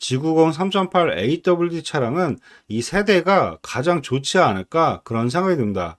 G90 3.8 AWD 차량은 이 세대가 가장 좋지 않을까 그런 생각이 듭니다.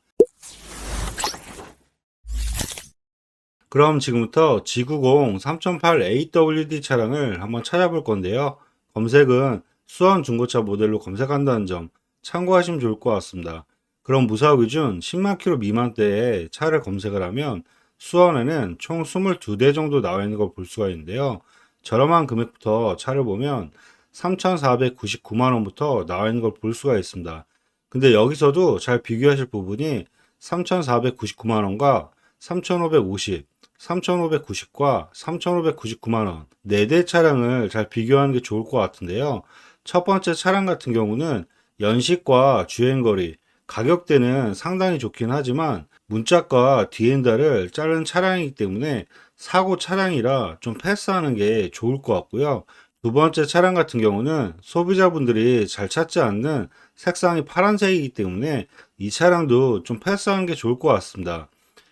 그럼 지금부터 G90 3.8 AWD 차량을 한번 찾아볼 건데요. 검색은 수원 중고차 모델로 검색한다는 점 참고하시면 좋을 것 같습니다. 그럼 무사고 기준 10만 킬로 미만대의 차를 검색을 하면 수원에는 총 22대 정도 나와 있는 걸 볼 수가 있는데요. 저렴한 금액부터 차를 보면 3,499만 원부터 나와 있는 걸 볼 수가 있습니다. 근데 여기서도 잘 비교하실 부분이 3,499만 원과 3,550, 3,590과 3,599만 원, 4대 차량을 잘 비교하는 게 좋을 것 같은데요. 첫 번째 차량 같은 경우는 연식과 주행거리, 가격대는 상당히 좋긴 하지만 문짝과 뒤엔다를 자른 차량이기 때문에 사고 차량이라 좀 패스하는 게 좋을 것 같고요. 두 번째 차량 같은 경우는 소비자분들이 잘 찾지 않는 색상이 파란색이기 때문에 이 차량도 좀 패스하는 게 좋을 것 같습니다.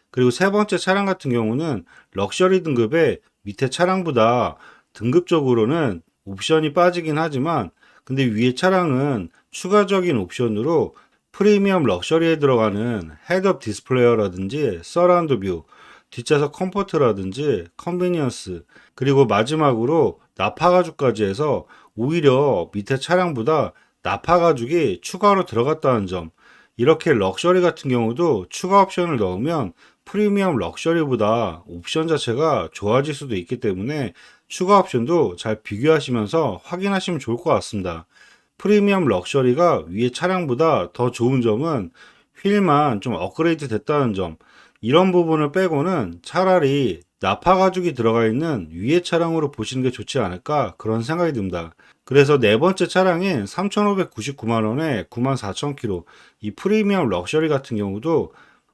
그리고 세 번째 차량 같은 경우는 럭셔리 등급의 밑에 차량보다 등급적으로는 옵션이 빠지긴 하지만 근데 위에 차량은 추가적인 옵션으로 프리미엄 럭셔리에 들어가는 헤드업 디스플레이어라든지 서라운드 뷰, 뒷좌석 컴포트라든지 컨비니언스, 그리고 마지막으로 나파 가죽까지 해서 오히려 밑에 차량보다 나파 가죽이 추가로 들어갔다는 점. 이렇게 럭셔리 같은 경우도 추가 옵션을 넣으면 프리미엄 럭셔리보다 옵션 자체가 좋아질 수도 있기 때문에 추가 옵션도 잘 비교하시면서 확인하시면 좋을 것 같습니다. 프리미엄 럭셔리가 위에 차량보다 더 좋은 점은 휠만 좀 업그레이드 됐다는 점. 이런 부분을 빼고는 차라리 나파 가죽이 들어가 있는 위에 차량으로 보시는 게 좋지 않을까 그런 생각이 듭니다. 그래서 네 번째 차량인 3,599만 원에 94,000km 이 프리미엄 럭셔리 같은 경우도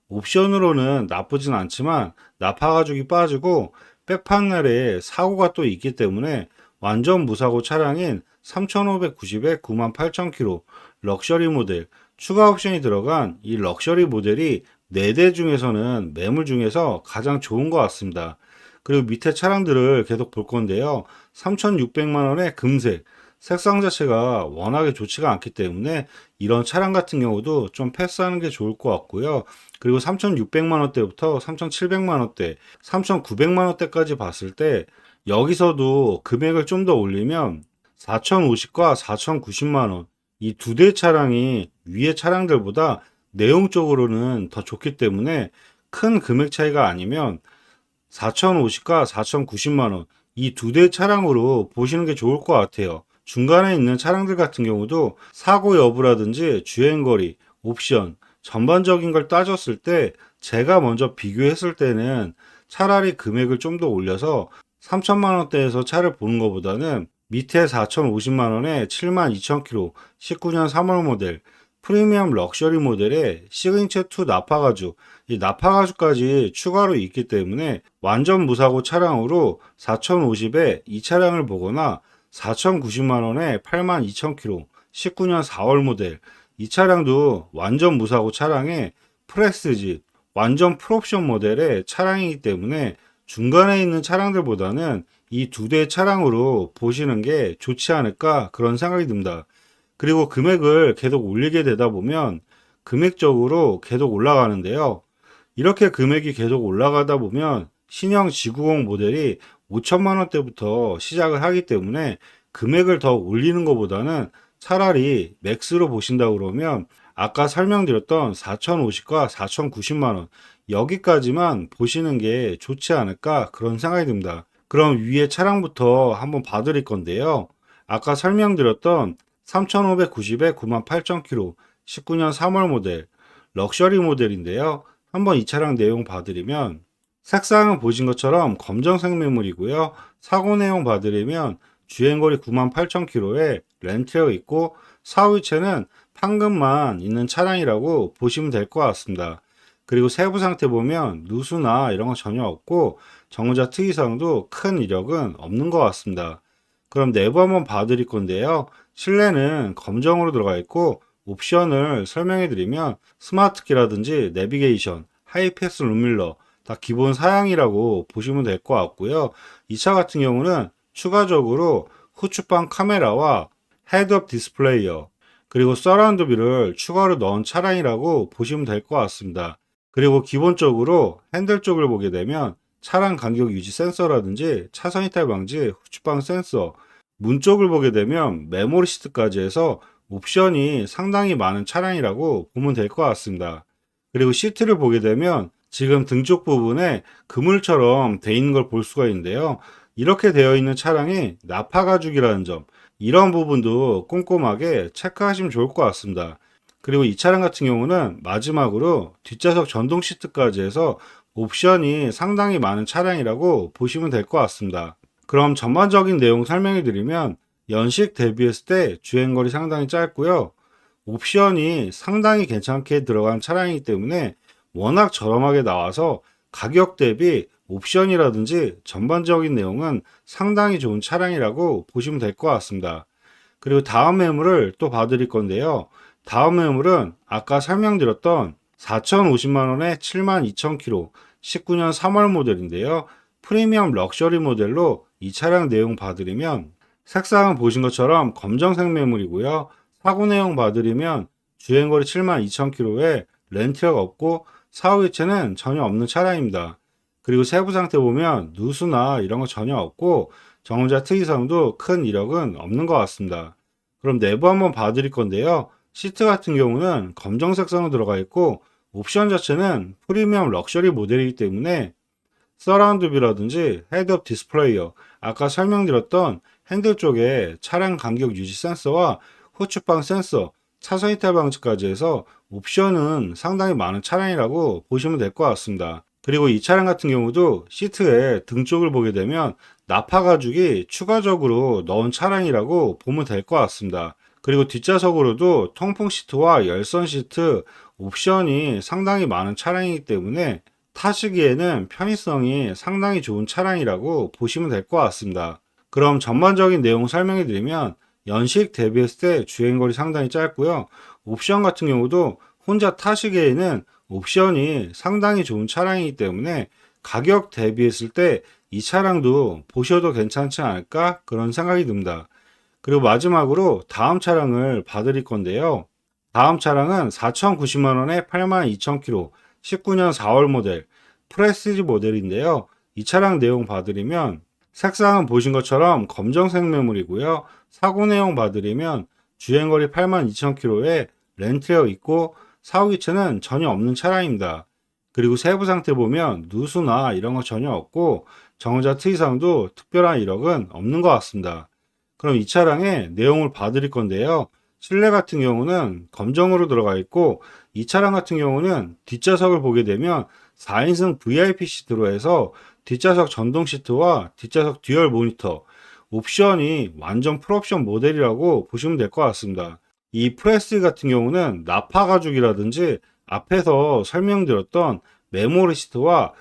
옵션으로는 나쁘진 않지만 나파 가죽이 빠지고 백판넬에 사고가 또 있기 때문에 완전 무사고 차량인 3,590에 98,000km 럭셔리 모델 추가 옵션이 들어간 이 럭셔리 모델이 4대 중에서는 매물 중에서 가장 좋은 것 같습니다. 그리고 밑에 차량들을 계속 볼 건데요. 3,600만 원의 금색 색상 자체가 워낙에 좋지가 않기 때문에 이런 차량 같은 경우도 좀 패스하는 게 좋을 것 같고요. 그리고 3,600만 원대부터 3,700만 원대, 3,900만 원대까지 봤을 때 여기서도 금액을 좀 더 올리면 4,050과 4,090만 원, 이 두 대 차량이 위의 차량들보다 내용적으로는 더 좋기 때문에 큰 금액 차이가 아니면 4,050과 4,090만 원, 이 두 대 차량으로 보시는 게 좋을 것 같아요. 중간에 있는 차량들 같은 경우도 사고 여부라든지 주행거리, 옵션, 전반적인 걸 따졌을 때 제가 먼저 비교했을 때는 차라리 금액을 좀 더 올려서 3천만 원대에서 차를 보는 것보다는 밑에 4,050만 원에 72,000km 19년 3월 모델 프리미엄 럭셔리 모델에 시그니처 2 나파 가죽, 이 나파 가죽까지 추가로 있기 때문에 완전 무사고 차량으로 4,050에 이 차량을 보거나 4,090만 원에 82,000km 19년 4월 모델 이 차량도 완전 무사고 차량에 프레스지 완전 풀옵션 모델의 차량이기 때문에 중간에 있는 차량들보다는 이 두 대 차량으로 보시는 게 좋지 않을까 그런 생각이 듭니다. 그리고 금액을 계속 올리게 되다 보면 금액적으로 계속 올라가는데요. 이렇게 금액이 계속 올라가다 보면 신형 G90 모델이 5천만 원대부터 시작을 하기 때문에 금액을 더 올리는 것보다는 차라리 맥스로 보신다 그러면 아까 설명드렸던 4,050과 4,090만 원 여기까지만 보시는 게 좋지 않을까 그런 생각이 듭니다. 그럼 위에 차량부터 한번 봐드릴 건데요. 아까 설명드렸던 3,590에 98,000km 19년 3월 모델 럭셔리 모델인데요. 한번 이 차량 내용 봐드리면 색상은 보신 것처럼 검정색 매물이고요. 사고 내용 봐드리면 주행거리 98,000km에 렌트가 있고 사후유체는 판금만 있는 차량이라고 보시면 될 것 같습니다. 그리고 세부 상태 보면 누수나 이런 거 전혀 없고 정차 특이사항도 큰 이력은 없는 것 같습니다. 그럼 내부 한번 봐드릴 건데요. 실내는 검정으로 들어가 있고 옵션을 설명해 드리면 스마트키라든지 내비게이션, 하이패스 룸밀러 다 기본 사양이라고 보시면 될 것 같고요. 이 차 같은 경우는 추가적으로 후측방 카메라와 헤드업 디스플레이어, 그리고 서라운드 뷰를 추가로 넣은 차량이라고 보시면 될 것 같습니다. 그리고 기본적으로 핸들 쪽을 보게 되면 차량 간격 유지 센서라든지 차선 이탈 방지 후측방 센서, 문 쪽을 보게 되면 메모리 시트까지 해서 옵션이 상당히 많은 차량이라고 보면 될 것 같습니다. 그리고 시트를 보게 되면 지금 등 쪽 부분에 그물처럼 되어 있는 걸 볼 수가 있는데요. 이렇게 되어 있는 차량이 나파 가죽이라는 점, 이런 부분도 꼼꼼하게 체크하시면 좋을 것 같습니다. 그리고 이 차량 같은 경우는 마지막으로 뒷좌석 전동 시트까지 해서 옵션이 상당히 많은 차량이라고 보시면 될 것 같습니다. 그럼 전반적인 내용 설명해 드리면 연식 대비했을 때 주행거리 상당히 짧고요. 옵션이 상당히 괜찮게 들어간 차량이기 때문에 워낙 저렴하게 나와서 가격 대비 옵션이라든지 전반적인 내용은 상당히 좋은 차량이라고 보시면 될 것 같습니다. 그리고 다음 매물을 또 봐드릴 건데요. 다음 매물은 아까 설명드렸던 4,050만 원에 72,000km 19년 3월 모델인데요. 프리미엄 럭셔리 모델로 이 차량 내용 봐드리면 색상은 보신 것처럼 검정색 매물이고요. 사고 내용 봐드리면 주행거리 72,000km에 렌트가 없고 사후 이체는 전혀 없는 차량입니다. 그리고 세부 상태 보면 누수나 이런 거 전혀 없고 정원자 특이사항도 큰 이력은 없는 것 같습니다. 그럼 내부 한번 봐드릴 건데요. 시트 같은 경우는 검정색 선으로 들어가 있고 옵션 자체는 프리미엄 럭셔리 모델이기 때문에 서라운드 뷰라든지 헤드업 디스플레이어, 아까 설명드렸던 핸들 쪽에 차량 간격 유지 센서와 후측방 센서, 차선 이탈 방지까지 해서 옵션은 상당히 많은 차량이라고 보시면 될 것 같습니다. 그리고 이 차량 같은 경우도 시트의 등 쪽을 보게 되면 나파 가죽이 추가적으로 넣은 차량이라고 보면 될 것 같습니다. 그리고 뒷좌석으로도 통풍 시트와 열선 시트 옵션이 상당히 많은 차량이기 때문에 타시기에는 편의성이 상당히 좋은 차량이라고 보시면 될 것 같습니다. 그럼 전반적인 내용 설명해 드리면 연식 대비했을 때 주행거리 상당히 짧고요. 옵션 같은 경우도 혼자 타시기에는 옵션이 상당히 좋은 차량이기 때문에 가격 대비했을 때 이 차량도 보셔도 괜찮지 않을까 그런 생각이 듭니다. 그리고 마지막으로 다음 차량을 봐드릴 건데요. 다음 차량은 4,090만 원에 82,000km 19년 4월 모델 프레스티지 모델인데요. 이 차량 내용 봐드리면 색상은 보신 것처럼 검정색 매물이고요. 사고 내용 봐드리면 주행거리 82,000km에 렌트되어 있고 사후 기체는 전혀 없는 차량입니다. 그리고 세부 상태 보면 누수나 이런 거 전혀 없고 정자 특이사항도 특별한 이력은 없는 것 같습니다. 그럼 이 차량의 내용을 봐드릴 건데요. 실내 같은 경우는 검정으로 들어가 있고 이 차량 같은 경우는 뒷좌석을 보게 되면 4인승 VIP 시트로 해서 뒷좌석 전동 시트와 뒷좌석 듀얼 모니터, 옵션이 완전 풀옵션 모델이라고 보시면 될 것 같습니다. 이 프레스 같은 경우는 나파 가죽이라든지 앞에서 설명드렸던 메모리 시트와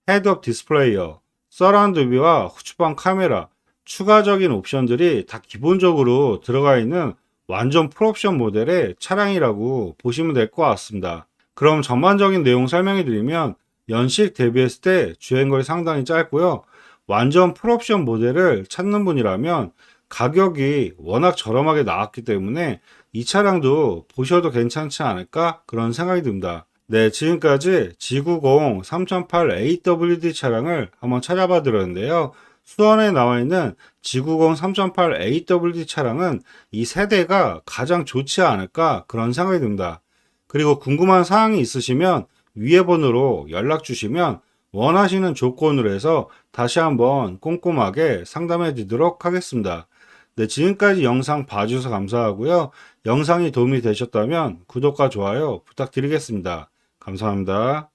헤드업 디스플레이어, 서라운드 뷰와 후측방 카메라, 추가적인 옵션들이 다 기본적으로 들어가 있는 완전 풀옵션 모델의 차량이라고 보시면 될 것 같습니다. 그럼 전반적인 내용 설명해 드리면 연식 대비했을 때 주행거리 상당히 짧고요. 완전 풀옵션 모델을 찾는 분이라면 가격이 워낙 저렴하게 나왔기 때문에 이 차량도 보셔도 괜찮지 않을까 그런 생각이 듭니다. 네, 지금까지 G90 3008 AWD 차량을 한번 찾아봐 드렸는데요. 수원에 나와 있는 G90 3008 AWD 차량은 이 세대가 가장 좋지 않을까 그런 생각이 듭니다. 그리고 궁금한 사항이 있으시면 위에 번호로 연락 주시면 원하시는 조건으로 해서 다시 한번 꼼꼼하게 상담해 드리도록 하겠습니다. 네, 지금까지 영상 봐주셔서 감사하고요. 영상이 도움이 되셨다면 구독과 좋아요 부탁드리겠습니다. 감사합니다.